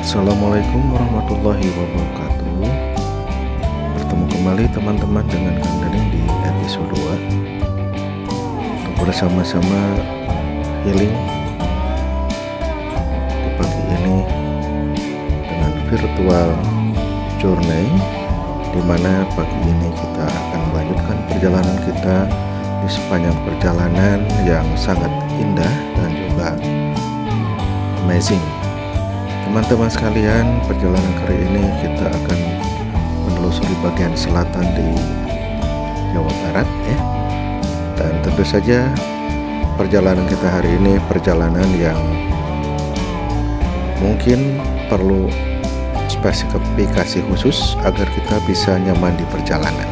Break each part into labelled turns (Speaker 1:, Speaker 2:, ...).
Speaker 1: Assalamualaikum warahmatullahi wabarakatuh. Bertemu kembali teman-teman dengan Kang Dedeng di episode 2 untuk bersama-sama healing di pagi ini dengan virtual journey, di mana pagi ini kita akan melanjutkan perjalanan kita di sepanjang perjalanan yang sangat indah dan juga amazing. Teman-teman sekalian, perjalanan kali ini kita akan menelusuri bagian selatan di Jawa Barat ya. Dan tentu saja perjalanan kita hari ini perjalanan yang mungkin perlu spesifikasi khusus agar kita bisa nyaman di perjalanan.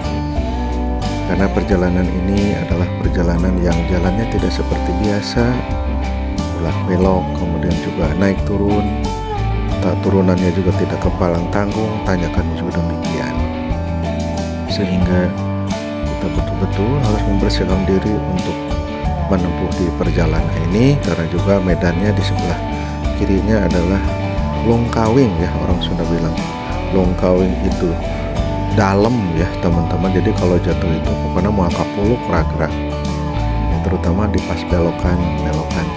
Speaker 1: Karena perjalanan ini adalah perjalanan yang jalannya tidak seperti biasa, ulah belok, kemudian juga naik turun. Turunannya juga tidak kepalang tanggung, tanjakan juga demikian, sehingga kita betul-betul harus mempersiapkan diri untuk menempuh di perjalanan ini. Karena juga medannya di sebelah kirinya adalah longkawing ya, orang Sunda bilang longkawing itu dalam ya teman-teman. Jadi kalau jatuh itu pokoknya mau kapuluk gerak-gerak ya, terutama di pas belokan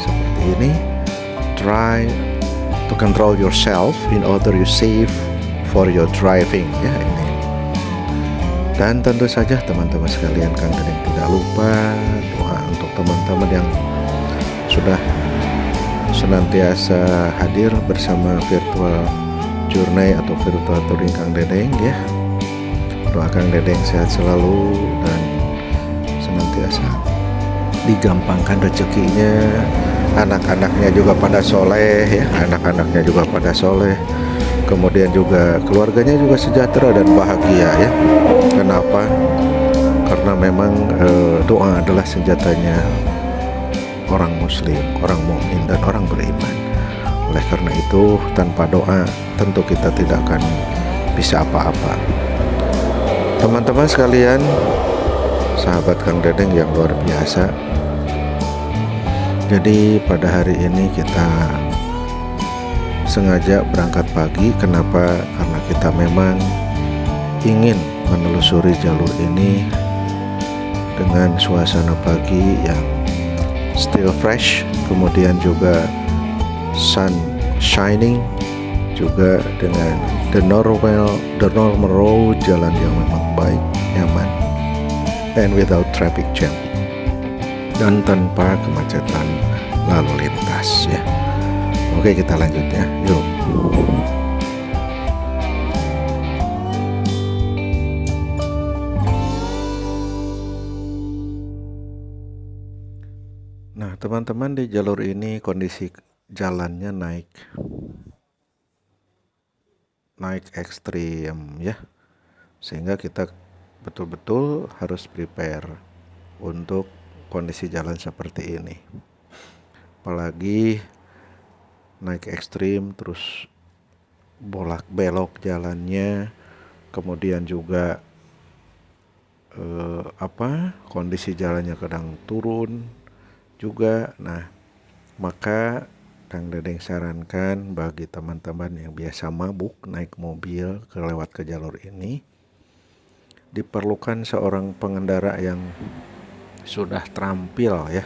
Speaker 1: seperti ini. Try to control yourself in order you safe for your driving ya ini. Dan tentu saja teman-teman sekalian, Kang Dedeng tidak lupa doa untuk teman-teman yang sudah senantiasa hadir bersama virtual journey atau virtual touring Kang Dedeng ya. Doa Kang Dedeng sehat selalu dan senantiasa digampangkan rezekinya, anak-anaknya juga pada soleh ya, anak-anaknya juga pada soleh, kemudian juga keluarganya juga sejahtera dan bahagia ya. Kenapa? Karena memang doa adalah senjatanya orang muslim, orang mukmin dan orang beriman. Oleh karena itu tanpa doa tentu kita tidak akan bisa apa-apa. Teman-teman sekalian, sahabat Kang Dedeng yang luar biasa, jadi pada hari ini kita sengaja berangkat pagi. Kenapa? Karena kita memang ingin menelusuri jalur ini dengan suasana pagi yang still fresh, kemudian juga sun shining, juga dengan the normal road, jalan yang memang baik, nyaman, and without traffic jam, dan tanpa kemacetan lalu lintas ya. Oke, kita lanjut ya, yuk. Nah teman-teman, di jalur ini kondisi jalannya naik ekstrim ya, sehingga kita betul-betul harus prepare untuk kondisi jalan seperti ini. Apalagi naik ekstrim, terus bolak belok jalannya, kemudian juga kondisi jalannya kadang turun juga. Nah maka Kang Dedeng sarankan bagi teman-teman yang biasa mabuk naik mobil lewat ke jalur ini, diperlukan seorang pengendara yang sudah terampil ya,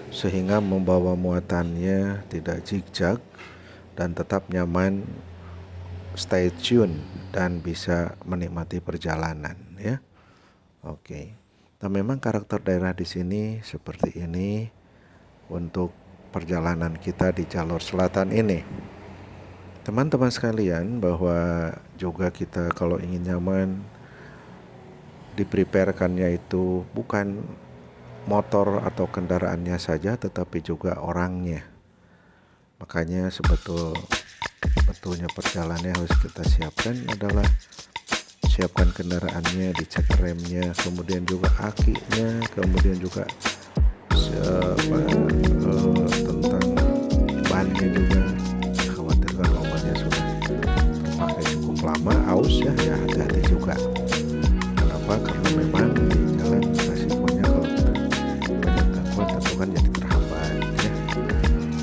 Speaker 1: sehingga membawa muatannya tidak zigzag dan tetap nyaman, stay tune dan bisa menikmati perjalanan ya. Oke. Nah memang karakter daerah di sini seperti ini untuk perjalanan kita di jalur selatan ini. Teman-teman sekalian, bahwa juga kita kalau ingin nyaman, dipreparekannya itu bukan motor atau kendaraannya saja, tetapi juga orangnya. Makanya sebetulnya perjalanannya harus kita siapkan adalah siapkan kendaraannya, dicek remnya, kemudian juga akinya, kemudian juga tentang bannya juga. Khawatirkan bannya sudah terpakai cukup lama, aus ya hati-hati juga. Kenapa? Karena memang di jalan resikonya kalau kita banyak gangguan tentu kan jadi terhambat ya.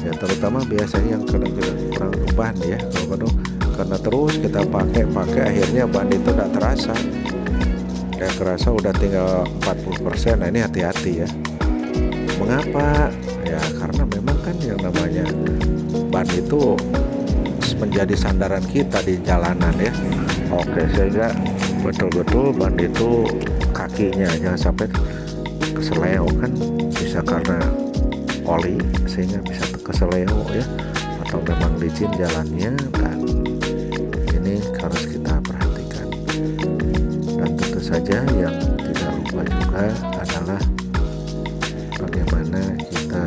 Speaker 1: Ya terutama biasanya yang kadang-kadang kurang ban ya, kalau karena terus kita pakai akhirnya ban itu udah terasa, udah tinggal 40%. Nah ini hati-hati ya. Mengapa? Ya karena memang kan yang namanya ban itu menjadi sandaran kita di jalanan ya. Oke, sehingga betul-betul ban itu kakinya jangan sampai keseleo, kan bisa karena oli sehingga bisa keseleo ya, atau memang licin jalannya, dan ini harus kita perhatikan. Dan tentu saja yang tidak lupa juga adalah bagaimana kita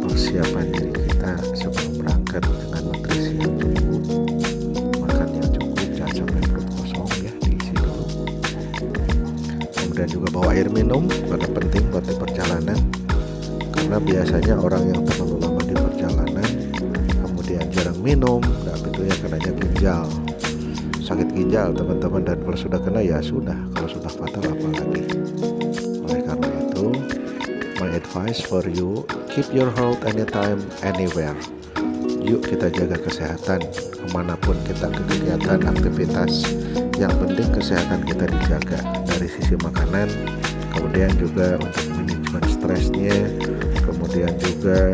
Speaker 1: persiapan diri kita sebelum berangkat dengan nutrisi yang cukup, makan yang cukup, jangan sampai perut kosong ya, diisi dulu. Kemudian juga bawa air minum, karena penting buat di perjalanan, karena biasanya orang yang terlalu lama di perjalanan kemudian jarang minum, nah itu ya kenanya ginjal, sakit ginjal teman-teman, dan kalau sudah kena ya sudah, kalau sudah fatal apalagi. Oleh karena itu, my advice for you, keep your health anytime, anywhere. Yuk kita jaga kesehatan kemanapun kita ke kegiatan, aktivitas. Yang penting kesehatan kita dijaga dari sisi makanan, kemudian juga untuk manajemen stresnya, kemudian juga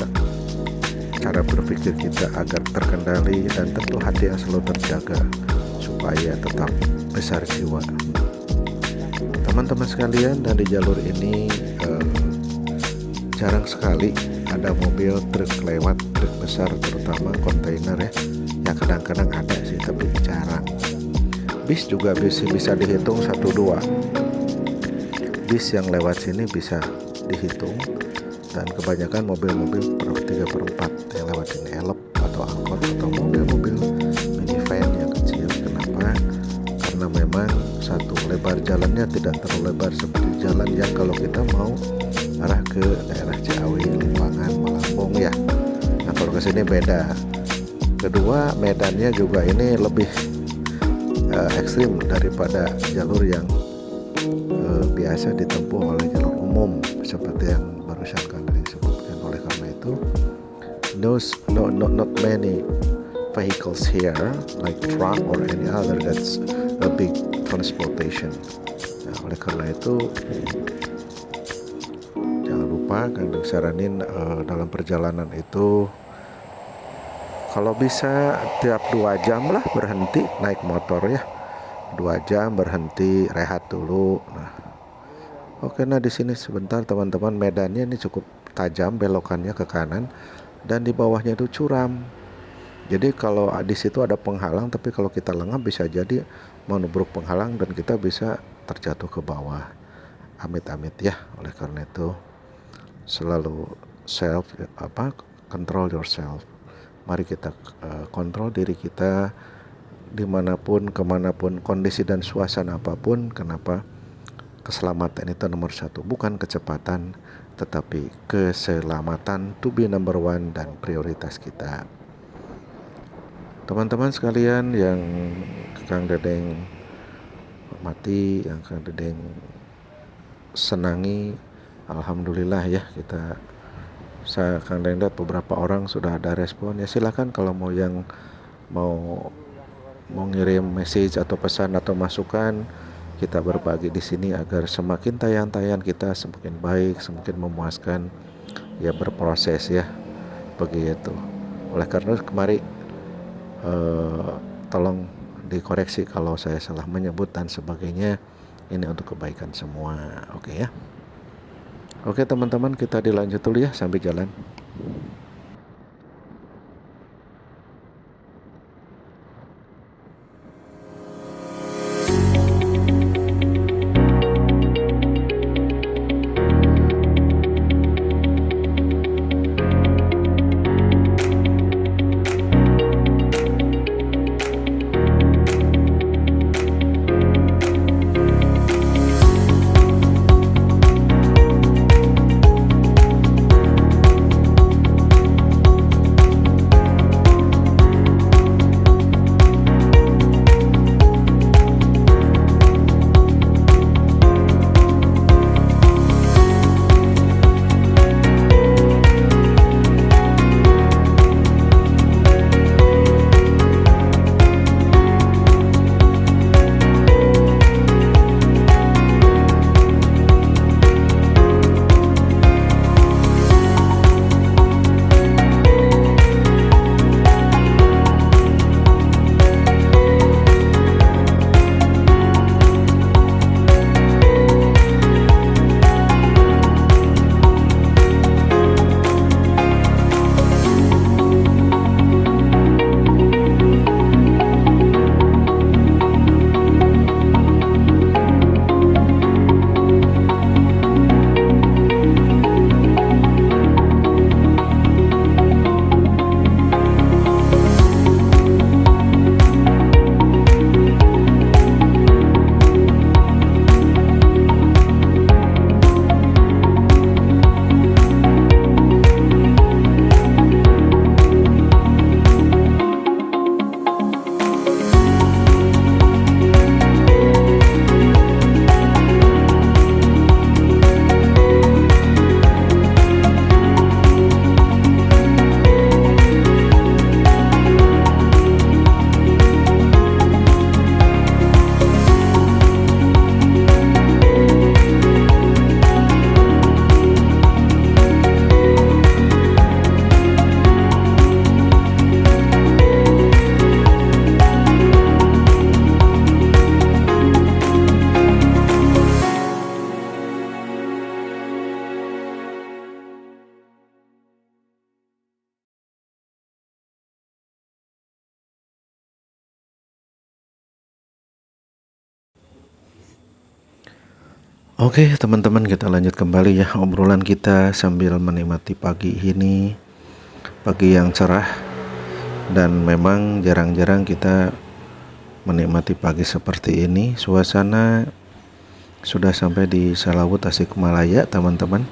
Speaker 1: cara berpikir kita agar terkendali, dan tentu hati yang selalu terjaga supaya tetap besar jiwa. Teman-teman sekalian, dan di jalur ini jarang sekali ada mobil truk lewat, truk besar terutama kontainer ya. Ya kadang-kadang ada sih, tapi jarang. Bis juga bisa dihitung 1-2 bis yang lewat sini bisa dihitung, dan kebanyakan mobil-mobil 3/4 yang lewat sini elep atau angkot atau mobil-mobil minivan yang kecil. Kenapa? Karena memang satu, lebar jalannya tidak terlalu lebar seperti jalan yang kalau kita mau arah ke daerah Ciawi, Limbangan, Malambong ya. Nah kalau ke sini beda. Kedua, medannya juga ini lebih ekstrim daripada jalur yang biasa ditempuh oleh jalur umum seperti yang barusan kami sebutkan. Oleh karena itu, not many vehicles here like truck or any other that's a big transportation. Nah, oleh karena itu jangan lupa kami saranin dalam perjalanan itu kalau bisa tiap 2 jam lah berhenti naik motor ya. 2 jam berhenti, rehat dulu. Nah, oke, nah di sini sebentar teman-teman, medannya ini cukup tajam, belokannya ke kanan, dan di bawahnya itu curam. Jadi kalau di situ ada penghalang, tapi kalau kita lengah bisa jadi menubruk penghalang dan kita bisa terjatuh ke bawah. Amit-amit ya. Oleh karena itu selalu control yourself. Mari kita kontrol diri kita dimanapun, kemanapun, kondisi dan suasana apapun. Kenapa? Keselamatan itu nomor 1, bukan kecepatan, tetapi keselamatan to be number 1 dan prioritas kita. Teman-teman sekalian yang Kang Dedeng hormati, yang Kang Dedeng senangi, alhamdulillah ya, saya Kang Dedeng lihat beberapa orang sudah ada respon. Ya silakan kalau mau ngirim message atau pesan atau masukan, kita berbagi di sini agar semakin tayang-tayang kita semakin baik, semakin memuaskan, ya berproses ya, begitu. Oleh karena kemari tolong dikoreksi kalau saya salah menyebut dan sebagainya, ini untuk kebaikan semua. Oke ya. Oke teman-teman, kita dilanjut dulu ya, sambil jalan. Oke teman-teman, kita lanjut kembali ya obrolan kita sambil menikmati pagi ini, pagi yang cerah. Dan memang jarang-jarang kita menikmati pagi seperti ini. Suasana sudah sampai di Salawu Tasikmalaya teman-teman.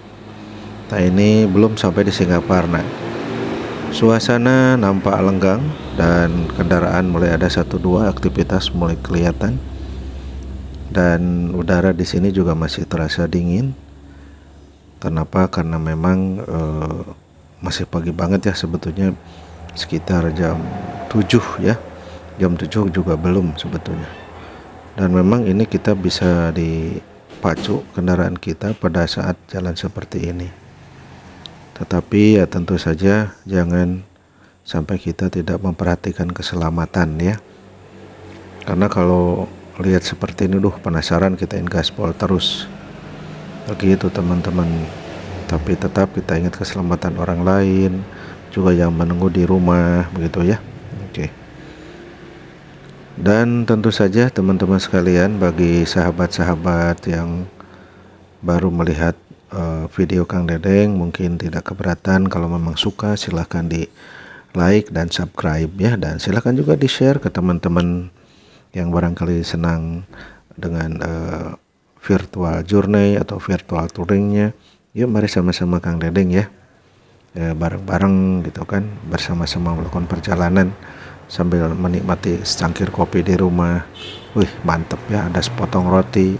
Speaker 1: Nah ini belum sampai di Singaparna. Suasana nampak lenggang dan kendaraan mulai ada 1-2, aktivitas mulai kelihatan. Dan udara di sini juga masih terasa dingin. Kenapa? Karena memang masih pagi banget ya, sebetulnya sekitar jam 7 ya. Jam 7 juga belum sebetulnya. Dan memang ini kita bisa dipacu kendaraan kita pada saat jalan seperti ini. Tetapi ya tentu saja jangan sampai kita tidak memperhatikan keselamatan ya. Karena kalau lihat seperti ini, penasaran kita gaspol terus. Begitu teman-teman. Tapi tetap kita ingat keselamatan orang lain, juga yang menunggu di rumah, begitu ya. Oke. Dan tentu saja teman-teman sekalian, bagi sahabat-sahabat yang baru melihat video Kang Dedeng, mungkin tidak keberatan. Kalau memang suka silahkan di like dan subscribe ya. Dan silahkan juga di share ke teman-teman yang barangkali senang dengan virtual journey atau virtual touringnya. Yuk mari sama-sama Kang Dedeng ya, bareng-bareng gitu kan, bersama-sama melakukan perjalanan sambil menikmati secangkir kopi di rumah. Wih mantep ya, ada sepotong roti,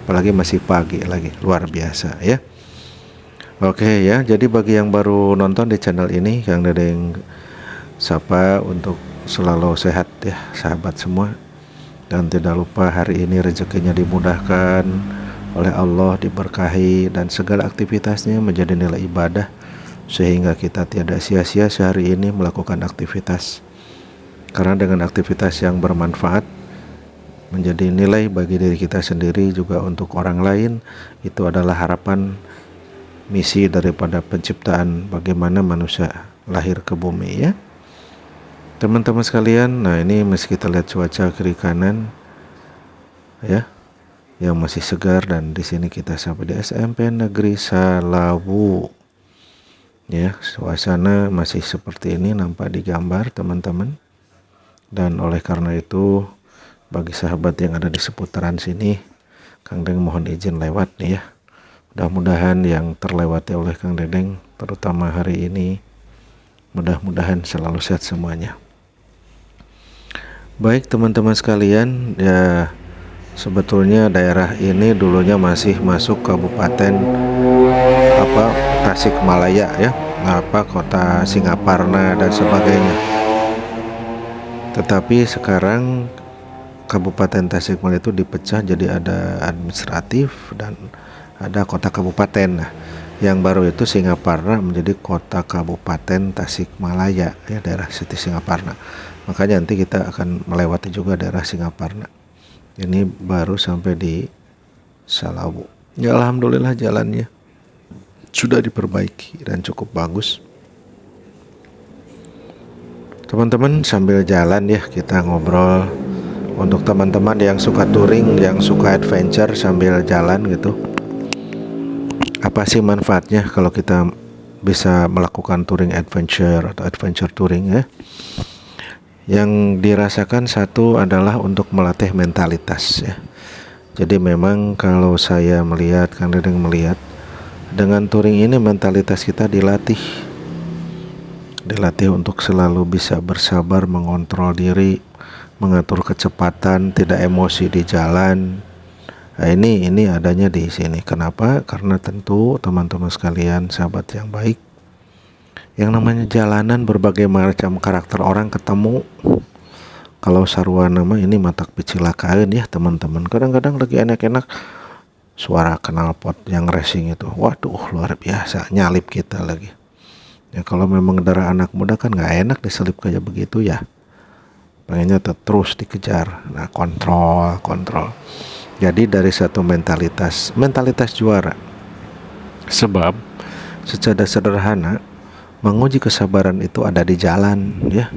Speaker 1: apalagi masih pagi lagi, luar biasa ya. Oke ya, jadi bagi yang baru nonton di channel ini, Kang Dedeng sapa untuk selalu sehat ya sahabat semua. Dan tidak lupa hari ini rezekinya dimudahkan oleh Allah, diberkahi, dan segala aktivitasnya menjadi nilai ibadah, sehingga kita tidak sia-sia sehari ini melakukan aktivitas. Karena dengan aktivitas yang bermanfaat menjadi nilai bagi diri kita sendiri, juga untuk orang lain. Itu adalah harapan misi daripada penciptaan, bagaimana manusia lahir ke bumi ya teman-teman sekalian. Nah ini meski kita lihat cuaca kiri kanan ya, yang masih segar, dan di sini kita sampai di SMP Negeri Salawu ya. Suasana masih seperti ini nampak di gambar teman-teman. Dan oleh karena itu, bagi sahabat yang ada di seputaran sini, Kang Dedeng mohon izin lewat nih ya. Mudah-mudahan yang terlewati oleh Kang Dedeng, terutama hari ini, mudah-mudahan selalu sehat semuanya. Baik teman-teman sekalian ya, sebetulnya daerah ini dulunya masih masuk Kabupaten Tasikmalaya ya, kota Singaparna dan sebagainya. Tetapi sekarang Kabupaten Tasikmalaya itu dipecah jadi ada administratif dan ada kota kabupaten. Nah, yang baru itu Singaparna menjadi kota Kabupaten Tasikmalaya ya, daerah Siti Singaparna. Makanya nanti kita akan melewati juga daerah Singaparna. Ini baru sampai di Salawu. Ya alhamdulillah jalannya sudah diperbaiki dan cukup bagus. Teman-teman sambil jalan ya kita ngobrol. Untuk teman-teman yang suka touring, yang suka adventure sambil jalan gitu, apa sih manfaatnya kalau kita bisa melakukan touring adventure atau adventure touring ya? Yang dirasakan satu adalah untuk melatih mentalitas ya. Jadi memang kalau saya melihat, Kang Dedeng melihat, dengan touring ini mentalitas kita dilatih untuk selalu bisa bersabar, mengontrol diri, mengatur kecepatan, tidak emosi di jalan. Nah, ini adanya di sini. Kenapa? Karena tentu teman-teman sekalian, sahabat yang baik, yang namanya jalanan berbagai macam karakter orang ketemu. Kalau sarwana mah ini matak picilakaan ya teman-teman. Kadang-kadang lagi enak-enak suara knalpot yang racing itu, waduh luar biasa, nyalip kita lagi. Ya kalau memang darah anak muda kan nggak enak diselip kayak begitu ya. Pengennya terus dikejar. Nah kontrol. Jadi dari satu mentalitas juara. Sebab secara sederhana, menguji kesabaran itu ada di jalan ya,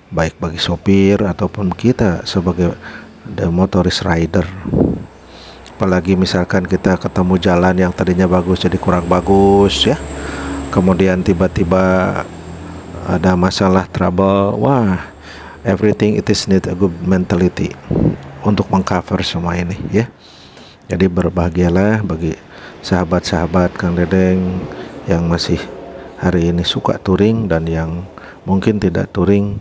Speaker 1: baik bagi sopir ataupun kita sebagai the motorist rider. Apalagi misalkan kita ketemu jalan yang tadinya bagus jadi kurang bagus ya, kemudian tiba-tiba ada masalah trouble, wah, everything it is need a good mentality untuk mengcover semua ini ya. Jadi berbahagialah bagi sahabat-sahabat Kang Dedeng yang masih hari ini suka touring, dan yang mungkin tidak touring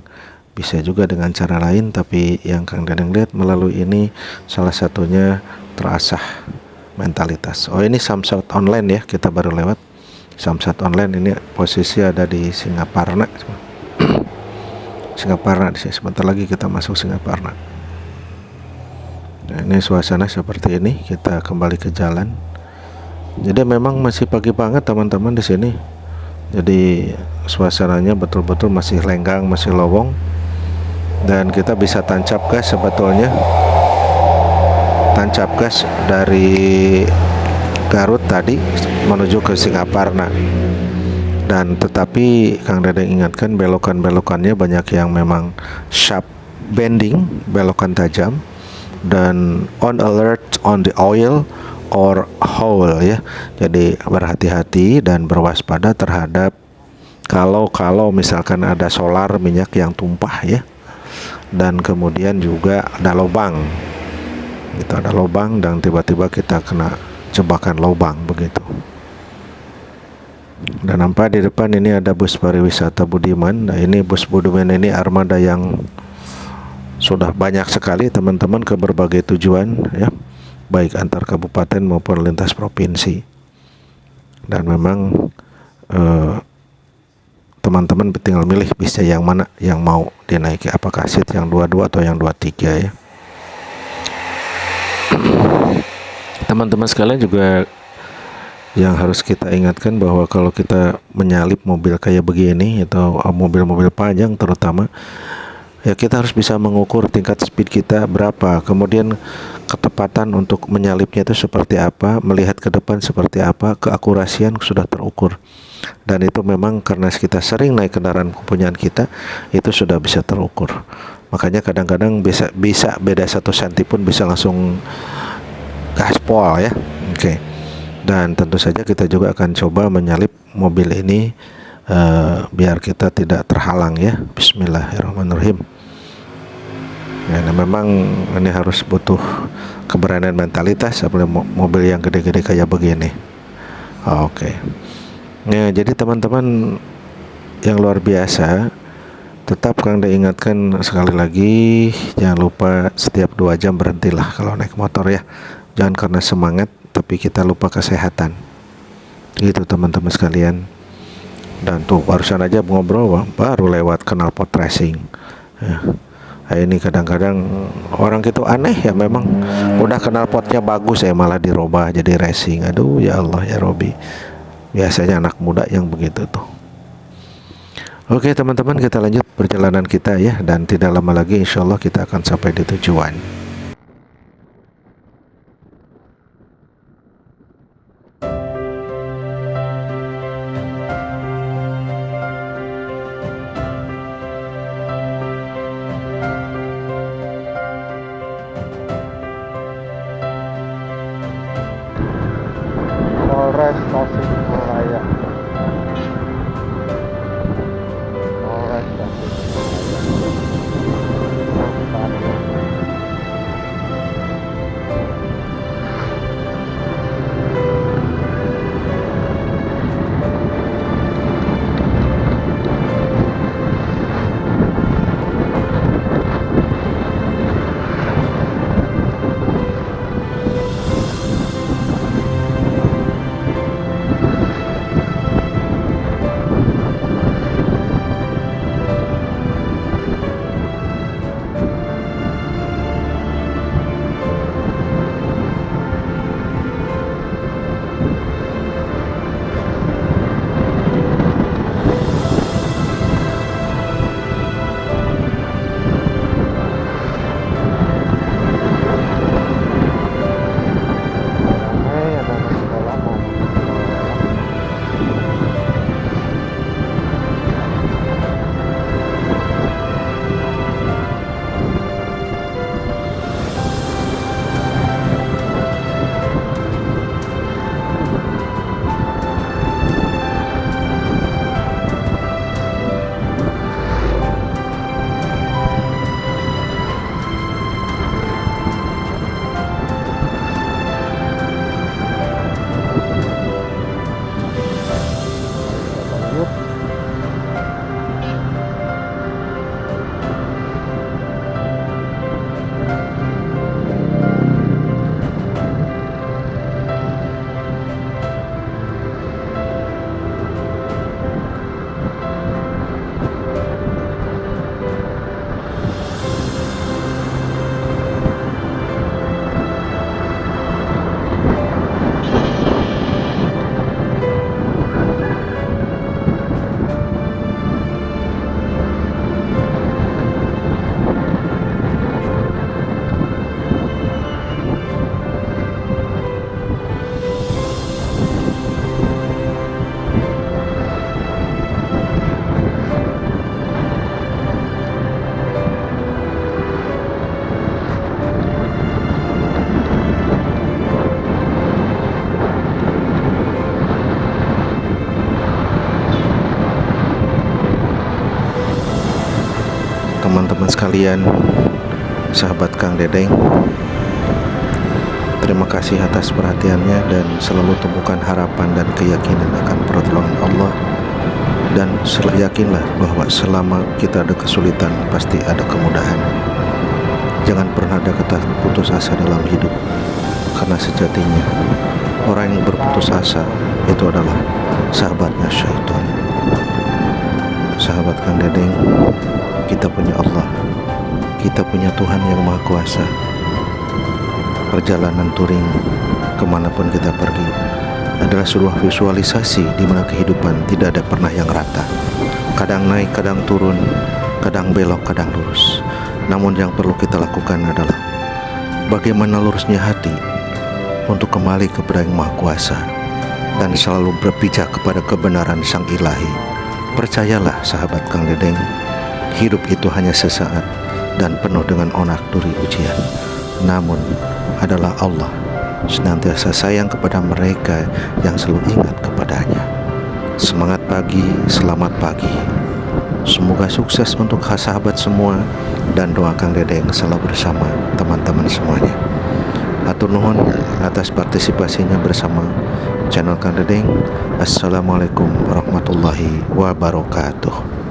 Speaker 1: bisa juga dengan cara lain, tapi yang Kang Dedeng lihat melalui ini salah satunya terasah mentalitas. Oh, ini Samsat Online ya, kita baru lewat Samsat Online. Ini posisi ada di Singaparna. Singaparna di sini. Sebentar lagi kita masuk Singaparna. Nah, ini suasana seperti ini. Kita kembali ke jalan. Jadi memang masih pagi banget teman-teman di sini. Jadi suasananya betul-betul masih lenggang, masih lowong, dan kita bisa tancap gas sebetulnya. Tancap gas dari Garut tadi menuju ke Singaparna. Dan tetapi Kang Dedeng ingatkan belokan-belokannya banyak yang memang sharp bending, belokan tajam, dan on alert on the oil or hole ya. Jadi berhati-hati dan berwaspada terhadap kalau misalkan ada solar minyak yang tumpah ya. Dan kemudian juga ada lubang. Itu ada lubang dan tiba-tiba kita kena jebakan lubang begitu. Dan nampak di depan ini ada bus pariwisata Budiman. Nah, ini bus Budiman ini armada yang sudah banyak sekali teman-teman ke berbagai tujuan ya, baik antar kabupaten maupun lintas provinsi. Dan memang teman-teman tinggal milih bisnya yang mana yang mau dinaiki, apakah seat yang 22 atau yang 23 ya. Teman-teman sekalian juga yang harus kita ingatkan bahwa kalau kita menyalip mobil kayak begini atau mobil-mobil panjang terutama, ya kita harus bisa mengukur tingkat speed kita berapa, kemudian ketepatan untuk menyalipnya itu seperti apa, melihat ke depan seperti apa, keakurasian sudah terukur. Dan itu memang karena kita sering naik kendaraan kepunyaan kita, itu sudah bisa terukur. Makanya kadang-kadang bisa beda 1 senti pun bisa langsung gaspol ya. Oke. Dan tentu saja kita juga akan coba menyalip mobil ini biar kita tidak terhalang ya. Bismillahirrahmanirrahim. Ya, nah memang ini harus butuh keberanian mentalitas apalagi mobil yang gede-gede kayak begini. Oke. Ya, jadi teman-teman yang luar biasa, tetap Kang ingatkan sekali lagi, jangan lupa setiap 2 jam berhentilah kalau naik motor ya. Jangan karena semangat tapi kita lupa kesehatan. Gitu teman-teman sekalian. Dan tuh barusan aja ngobrol baru lewat knalpot racing. Ya. Nah, ini kadang-kadang orang gitu aneh ya, memang udah knalpotnya bagus malah dirubah jadi racing. Aduh ya Allah ya Robi. Biasanya anak muda yang begitu tuh. Oke teman-teman, kita lanjut perjalanan kita ya, dan tidak lama lagi insya Allah kita akan sampai di tujuan. Polres Tasikmalaya. Polres Tasikmalaya. teman-teman sekalian, sahabat Kang Dedeng, terima kasih atas perhatiannya dan selalu temukan harapan dan keyakinan akan pertolongan Allah. Dan yakinlah bahwa selama kita ada kesulitan pasti ada kemudahan. Jangan pernah ada kata putus asa dalam hidup, karena sejatinya orang yang berputus asa itu adalah sahabatnya syaitan. Sahabat Kang Dedeng, kita punya Allah, kita punya Tuhan yang Maha Kuasa. Perjalanan touring kemanapun kita pergi adalah sebuah visualisasi di mana kehidupan tidak ada pernah yang rata. Kadang naik, kadang turun, kadang belok, kadang lurus. Namun yang perlu kita lakukan adalah bagaimana lurusnya hati untuk kembali kepada Yang Maha Kuasa dan selalu berpijak kepada kebenaran Sang Ilahi. Percayalah sahabat Kang Dedeng, hidup itu hanya sesaat dan penuh dengan onak duri ujian. Namun adalah Allah senantiasa sayang kepada mereka yang selalu ingat kepadanya. Semangat pagi, selamat pagi. Semoga sukses untuk sahabat semua dan doa Kang Dedeng selalu bersama teman-teman semuanya. Atur nuhun atas partisipasinya bersama channel Kang Dedeng. Assalamualaikum warahmatullahi wabarakatuh.